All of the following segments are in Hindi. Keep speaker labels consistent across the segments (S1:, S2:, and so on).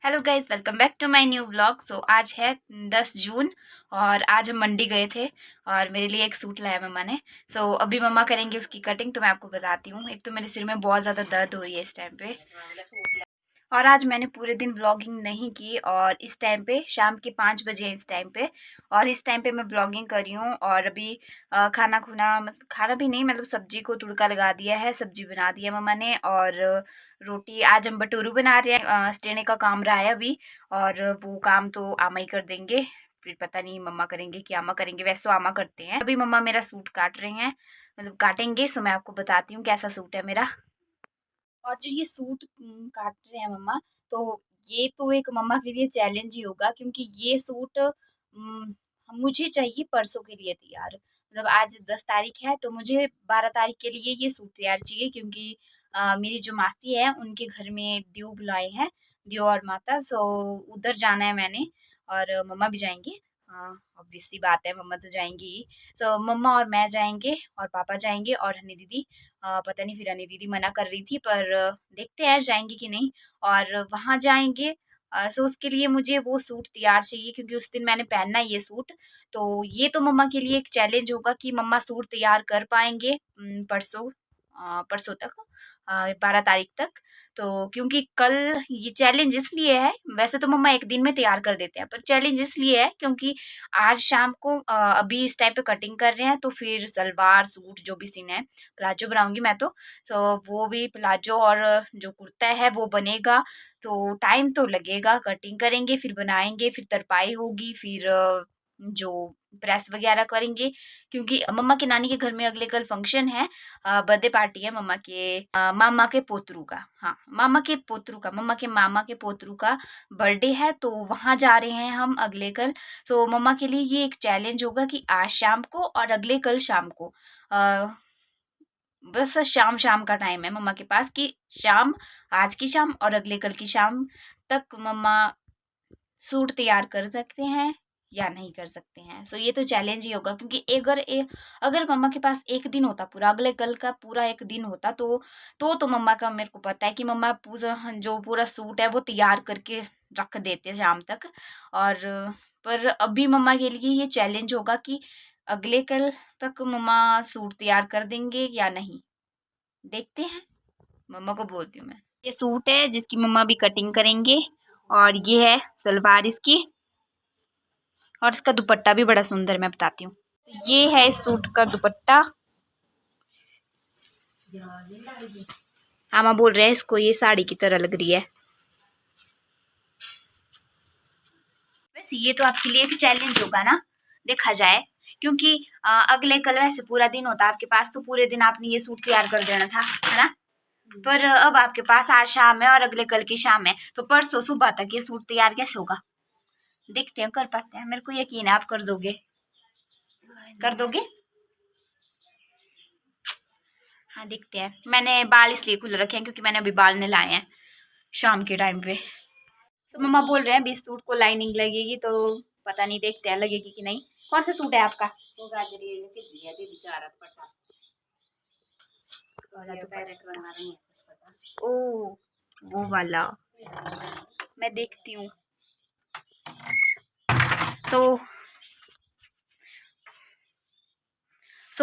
S1: Hello guys, welcome back to my new blog. So आज है 10 जून और आज हम मंडी गए थे और मेरे लिए एक सूट लाया मम्मा ने। सो अभी मम्मा करेंगे उसकी कटिंग, तो मैं आपको बताती हूँ। एक तो मेरे सिर में बहुत ज़्यादा दर्द हो रही है इस टाइम पे, और आज मैंने पूरे दिन ब्लॉगिंग नहीं की। और इस टाइम पे शाम के 5 बजे हैं इस टाइम पे, और इस टाइम पे मैं ब्लॉगिंग कर रही हूँ। और अभी खाना भी नहीं, मतलब सब्जी को तुड़का लगा दिया है, सब्जी बना दी है मम्मा ने। और रोटी, आज हम भटूरू बना रहे हैं। स्टेने का काम रहा है अभी, और वो काम तो आमा ही कर देंगे। फिर पता नहीं मम्मा करेंगे कि आमा करेंगे, वैसे तो आमा करते हैं। अभी मम्मा मेरा सूट काट रहे हैं, मतलब काटेंगे। सो मैं आपको बताती हूँ कैसा सूट है मेरा। और जो ये सूट काट रहे हैं मम्मा, तो ये तो एक मम्मा के लिए चैलेंज ही होगा, क्योंकि ये सूट मुझे चाहिए परसों के लिए तैयार। मतलब आज 10 तारीख है, तो मुझे 12 तारीख के लिए ये सूट तैयार चाहिए, क्योंकि मेरी जो मासी है उनके घर में दीव बुलाए हैं, दीव और माता। सो उधर जाना है मैंने, और मम्मा भी जाएंगे। ऑब्वियस सी बात है, मम्मा तो जाएंगी ही। सो मम्मा और मैं जाएंगे, और पापा जाएंगे, और हनी दीदी। पता नहीं, फिर अनी दीदी मना कर रही थी, पर देखते हैं जाएंगी कि नहीं। और वहाँ जाएंगे। सो उसके लिए मुझे वो सूट तैयार चाहिए, क्योंकि उस दिन मैंने पहनना है ये सूट। तो ये तो मम्मा के लिए एक चैलेंज होगा कि मम्मा सूट तैयार कर पाएंगे परसों, परसों तक, 12 तारीख तक। तो क्योंकि कल ये चैलेंज इसलिए है, वैसे तो मम्मा एक दिन में तैयार कर देते हैं, पर चैलेंज इसलिए है क्योंकि आज शाम को अभी इस टाइम पे कटिंग कर रहे हैं, तो फिर सलवार सूट जो भी सीना है, प्लाजो बनाऊंगी मैं तो वो भी प्लाजो और जो कुर्ता है वो बनेगा। तो टाइम तो लगेगा, कटिंग करेंगे, फिर बनाएंगे, फिर तरपाई होगी, फिर जो प्रेस वगैरह करेंगे। क्योंकि मम्मा के नानी के घर में अगले कल फंक्शन है, बर्थडे पार्टी है मम्मा के मामा के पोतरू का। हाँ, मामा के पोतरू का, मम्मा के मामा के पोतरू का बर्थडे है, तो वहाँ जा रहे हैं हम अगले कल। सो मम्मा के लिए ये एक चैलेंज होगा कि आज शाम को और अगले कल शाम को, बस शाम शाम का टाइम है मम्मा के पास, कि शाम, आज की शाम और अगले कल की शाम तक मम्मा सूट तैयार कर सकते हैं या नहीं कर सकते हैं। सो ये तो चैलेंज ही होगा, क्योंकि अगर मम्मा के पास एक दिन होता, पूरा अगले कल का पूरा एक दिन होता, तो मम्मा का, मेरे को पता है कि मम्मा जो पूरा सूट है वो तैयार करके रख देते शाम तक। और पर अभी मम्मा के लिए ये चैलेंज होगा कि अगले कल तक मम्मा सूट तैयार कर देंगे या नहीं, देखते हैं। मम्मा को बोलती हूँ मैं। ये सूट है जिसकी मम्मा भी कटिंग करेंगे, और ये है सलवार इसकी, और इसका दुपट्टा भी बड़ा सुंदर, मैं बताती हूँ। ये है इस सूट का दुपट्टा। आमा बोल रहे हैं इसको ये साड़ी की तरह लग रही है। वैसे ये तो आपके लिए एक चैलेंज होगा ना, देखा जाए, क्योंकि अगले कल वैसे पूरा दिन होता आपके पास, तो पूरे दिन आपने ये सूट तैयार कर देना था, है ना। पर अब आपके पास आज शाम है और अगले कल की शाम है, तो परसों सुबह तक ये सूट तैयार कैसे होगा। देखते हैं, कर पाते हैं, मेरे को यकीन है आप कर दोगे, कर दोगे। हाँ, देखते हैं। मैंने बाल इसलिए खुले रखे हैं क्योंकि मैंने अभी बाल नहलाए हैं शाम के टाइम पे। तो मम्मा बोल रहे हैं 20 सूट को लाइनिंग लगेगी, तो पता नहीं, देखते हैं लगेगी कि नहीं। कौन सा सूट है आपका। वो गाजरी ओ, वो वाला मैं देखती हूँ। तो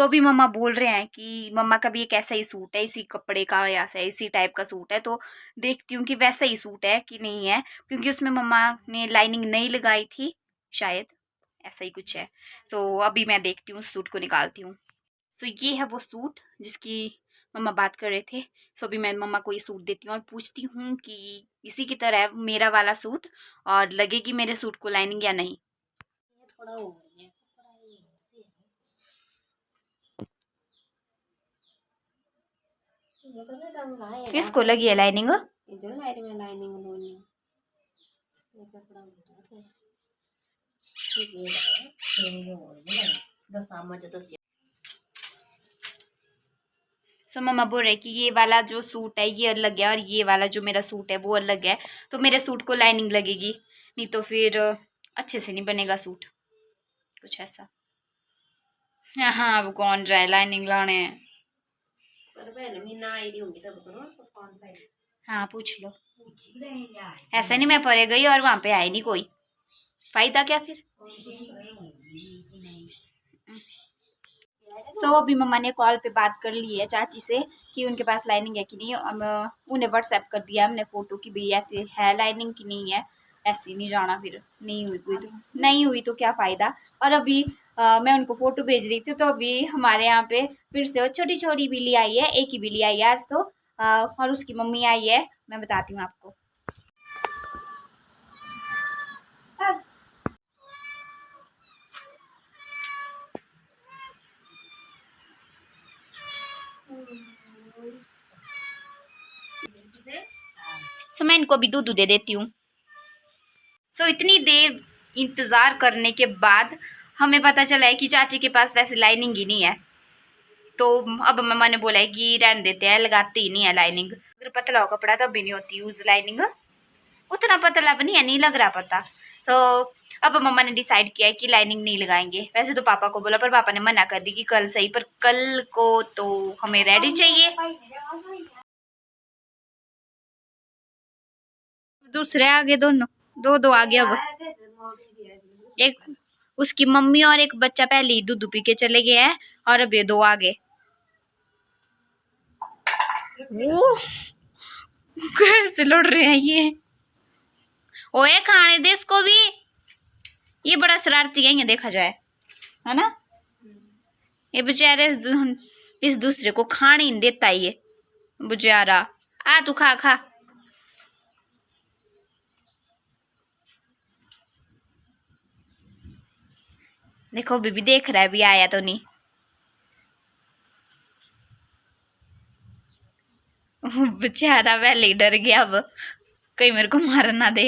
S1: भी मम्मा बोल रहे हैं कि मम्मा का भी एक ऐसा ही सूट है, इसी कपड़े का या इसी टाइप का सूट है, तो देखती हूँ कि वैसा ही सूट है कि नहीं है, क्योंकि उसमें मम्मा ने लाइनिंग नहीं लगाई थी शायद, ऐसा ही कुछ है। तो अभी मैं देखती हूँ, उस सूट को निकालती हूँ। सो ये है वो सूट जिसकी मम्मा बात कर रहे थे। सो अभी मैं मम्मा को ये सूट देती हूँ और पूछती हूँ कि इसी की तरह है मेरा वाला सूट, और लगेगी मेरे सूट को लाइनिंग या नहीं। किसको लगी है लाइनिंग। सो मम्मा बोल रहे कि ये वाला जो सूट है ये अलग है, और ये वाला जो मेरा सूट है वो अलग है, तो मेरे सूट को लाइनिंग लगेगी, नहीं तो फिर अच्छे से नहीं बनेगा सूट, कुछ ऐसा। हाँ, अब कौन जाए लाइनिंग लाने। हाँ पूछ लो। ऐसा नहीं मैं परे गई और वहां पे आई नहीं कोई, फायदा क्या फिर। अभी मम्मा ने कॉल पे बात कर ली है चाची से कि उनके पास लाइनिंग है कि नहीं। उन्हें व्हाट्सएप कर दिया हमने फोटो कि भाई ऐसे है लाइनिंग कि नहीं है। ऐसे नहीं जाना, फिर नहीं हुई तो क्या फ़ायदा। और अभी मैं उनको फ़ोटो भेज रही थी तो अभी हमारे यहाँ पे फिर से छोटी छोटी बिल्ली आई है, एक ही बिल्ली आई है आज तो। और उसकी मम्मी आई है, मैं बताती हूँ आपको। मैं इनको भी दूध दे देती हूँ। इतनी देर इंतज़ार करने के बाद हमें पता चला है कि चाची के पास वैसे लाइनिंग ही नहीं है। तो अब मम्मा ने बोला है कि रहने देते हैं, लगाते ही नहीं है लाइनिंग। अगर पतला हो कपड़ा तब भी नहीं होती यूज लाइनिंग, उतना पतला भी नहीं है, नहीं लग रहा पता। तो अब मम्मा ने डिसाइड किया है कि लाइनिंग नहीं लगाएंगे। वैसे तो पापा को बोला पर पापा ने मना कर दी कि कल सही, पर कल को तो हमें रेडी चाहिए। दूसरे आगे दोनों दो आगे। अब एक उसकी मम्मी और एक बच्चा पहले ही दूध पी के चले गए हैं और अब ये दो आगे। वो कैसे लड़ रहे हैं ये। ओए खाने दे इसको भी, ये बड़ा शरारती है ये देखा जाए, है ना। ये बेचारे इस दूसरे को खाने ही नहीं देता ये बेचारा। आ तू खा खा। देखो बीबी देख रहा है भी आया तो नहीं। बेचारा पहले ही डर गया, अब कहीं मेरे को मार ना दे।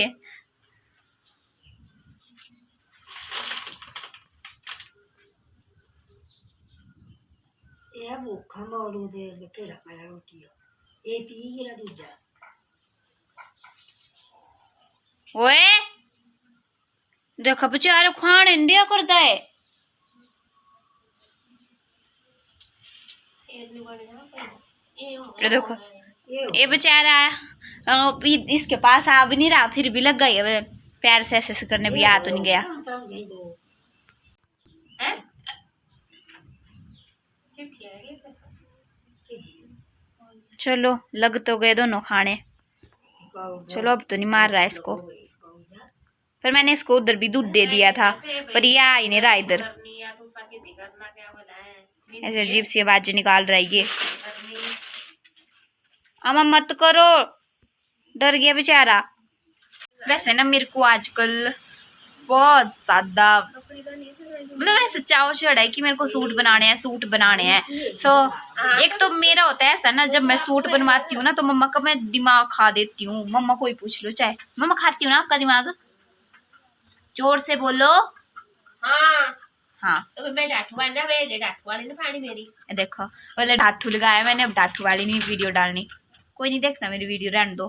S1: ओए देखो बेचारा खाने नहीं दिया करता है। ये देखो ये बेचारा इसके पास आ भी नहीं रहा, फिर भी लग गई। अब पैर से ऐसे करने भी आ तो नहीं गया। चलो लग तो गए दोनों खाने। चलो अब तो नहीं मार रहा है इसको, पर मैंने इसको उधर भी दूध दे दिया था पर ये आ ही नहीं रहा इधर। ऐसे अजीब सी आवाज निकाल रहा है ये। अम्मा मत करो, डर गया बेचारा। वैसे ना मेरे को आजकल बहुत ज्यादा मतलब ऐसे चाव चढ़ा है कि मेरे को सूट बनाने हैं, सूट बनाने हैं। एक तो मेरा होता है ऐसा ना, जब मैं सूट बनवाती हूँ ना तो मम्मा का मैं दिमाग खा देती हूँ। मम्मा को ही पूछ लो चाहे, मम्मा खाती हूँ ना आपका दिमाग। जोर से बोलो। हाँ तो मैं डाठू वाली ना पानी मेरी देखो, बोले डाठू लगाया मैंने, अब डाठू वाली नहीं वीडियो डालनी। कोई नहीं देखना मेरी वीडियो, रहने दो।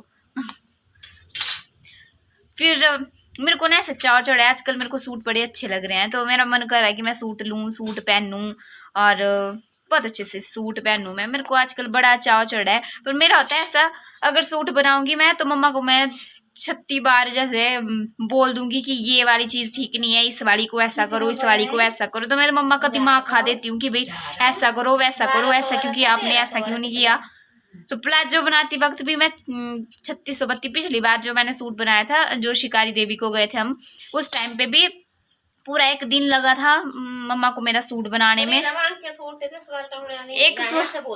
S1: फिर मेरे को ना ऐसे चाव चढ़ा है आजकल, मेरे को सूट बड़े अच्छे लग रहे हैं तो मेरा मन कर रहा है कि मैं सूट लूँ, सूट पहनूँ और बहुत अच्छे से सूट पहनूँ मैं। मेरे को आजकल बड़ा चाव चढ़ा है। पर मेरा होता है ऐसा, अगर सूट बनाऊंगी मैं तो मम्मा को मैं 36 बार जैसे बोल दूंगी कि ये वाली चीज़ ठीक नहीं है, इस वाली को ऐसा करो, इस वाली को ऐसा करो। तो मेरे मम्मा का दिमाग खा देती हूँ कि भाई ऐसा करो वैसा करो, ऐसा क्योंकि आपने ऐसा क्यों नहीं किया। तो प्लाजो बनाती वक्त भी मैं 3632 पिछली बार जो मैंने सूट बनाया था, जो शिकारी देवी को गए थे हम, उस टाइम पे भी पूरा एक दिन लगा था मम्मा को मेरा सूट बनाने में।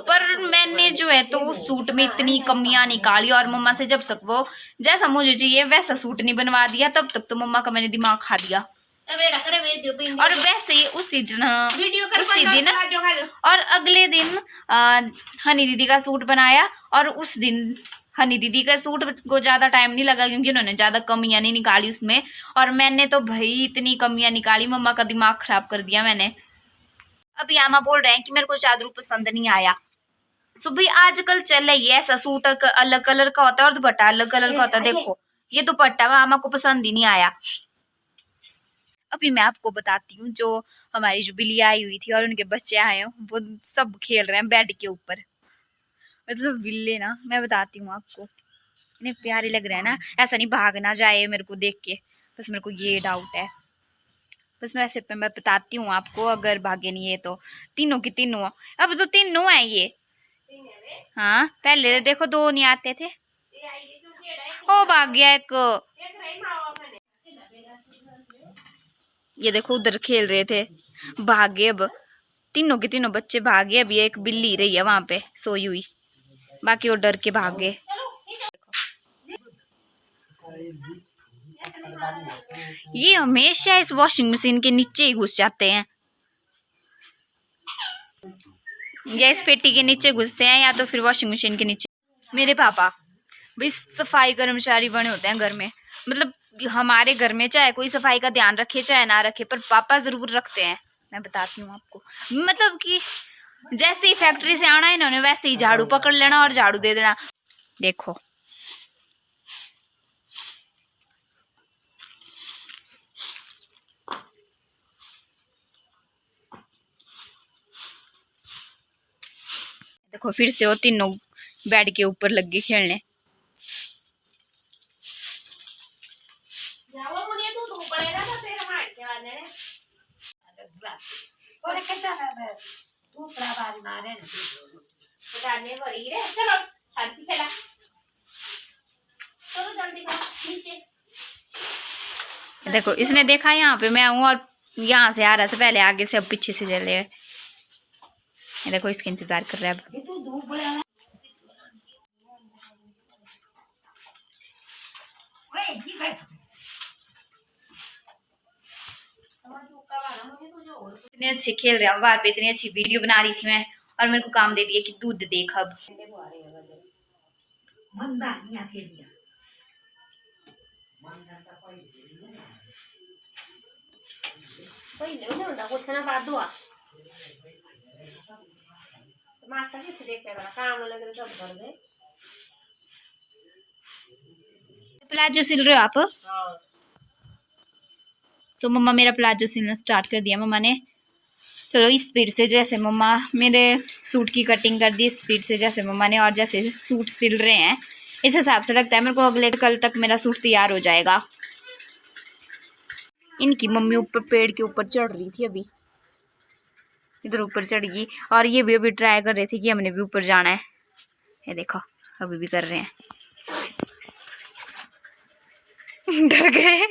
S1: पर मैंने जो है तो उस सूट में इतनी कमियां निकाली और मम्मा से जब तक वो जैसा मुझे चाहिए वैसा सूट नहीं बनवा दिया, तब तक तो मम्मा का मैंने दिमाग खा दिया। और वैसे ही उसी दिन और अगले दिन हनी दीदी का सूट बनाया और उस दिन हनी दीदी का सूट को ज़्यादा टाइम नहीं लगा क्योंकि उन्होंने ज़्यादा कमियां नहीं निकाली उसमें, और मैंने तो भाई इतनी कमियां निकाली, मम्मा का दिमाग खराब कर दिया मैंने। अब यामा बोल रहे हैं कि मेरे को चादरू पसंद नहीं आया। तो भाई आजकल चल रही है ऐसा, सूट अलग कलर का होता है और दुपट्टा अलग कलर का होता है। देखो ये दुपट्टा मामा को पसंद ही नहीं आया। अभी मैं आपको बताती हूँ, जो हमारी जो बिल्ली आई हुई थी और उनके बच्चे आए हैं वो सब खेल रहे हैं बेड के ऊपर। मतलब बिल्ले ना, मैं बताती हूँ आपको, इतने प्यारे लग रहे हैं ना, ऐसा नहीं भाग ना जाए मेरे को देख के, बस मेरे को ये डाउट है। बस मैं वैसे मैं बताती हूँ आपको, अगर भागे नहीं है तो। तीनों की तीनों, अब तो तीनों है ये। हाँ पहले देखो दो नहीं आते थे। ओ भाग गया एक। ये देखो उधर खेल रहे थे, भागे। अब तीनों के तीनों बच्चे भागे। अभी एक बिल्ली रही है वहां पे सोई हुई, बाकी वो डर के भागे। ये हमेशा इस वॉशिंग मशीन के नीचे ही घुस जाते हैं, या इस पेटी के नीचे घुसते हैं, या तो फिर वॉशिंग मशीन के नीचे। मेरे पापा भी सफाई कर्मचारी बने होते हैं घर में। मतलब हमारे घर में चाहे कोई सफाई का ध्यान रखे चाहे ना रखे, पर पापा जरूर रखते हैं। मैं बताती हूँ आपको, मतलब कि जैसे ही फैक्ट्री से आना है इन्होंने, वैसे ही झाड़ू पकड़ लेना और झाड़ू दे देना। देखो देखो फिर से वो तीनों बेड के ऊपर लग गए खेलने। देखो इसने देखा यहाँ पे मैं हूँ, और यहाँ से आ रहा था पहले आगे से, अब पीछे से चले गए। देखो इसका इंतजार कर रहा है अब। इतने अच्छे खेल रहे हैं बाहर पे, इतनी अच्छी वीडियो बना रही थी मैं, और मेरे को काम दे दिया कि दूध देख अब। प्लाजो सिल रहे हो आप? तो मम्मा मेरा प्लाजो सिलना स्टार्ट कर दिया मम्मा ने। चलो इस स्पीड से, जैसे मम्मा मेरे सूट की कटिंग कर दी इस स्पीड से जैसे मम्मा ने, और जैसे सूट सिल रहे हैं इस हिसाब से लगता है मेरे को अगले कल तक मेरा सूट तैयार हो जाएगा। इनकी मम्मी ऊपर पेड़ के ऊपर चढ़ रही थी, अभी इधर ऊपर चढ़ गई, और ये भी अभी ट्राई कर रहे थे कि हमने भी ऊपर जाना है। ये देखो अभी भी कर रहे हैं, डर गए।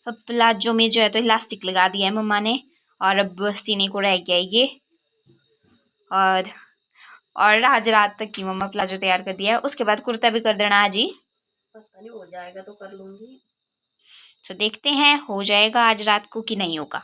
S1: अब प्लाजो में जो है तो इलास्टिक लगा दिया है मम्मा ने, और अब सीने को रह गया ये। और आज रात तक की मम्मा प्लाजो तैयार कर दिया है, उसके बाद कुर्ता भी कर देना आज ही। पता नहीं हो जाएगा तो कर लूंगी, तो देखते हैं हो जाएगा आज रात को कि नहीं होगा।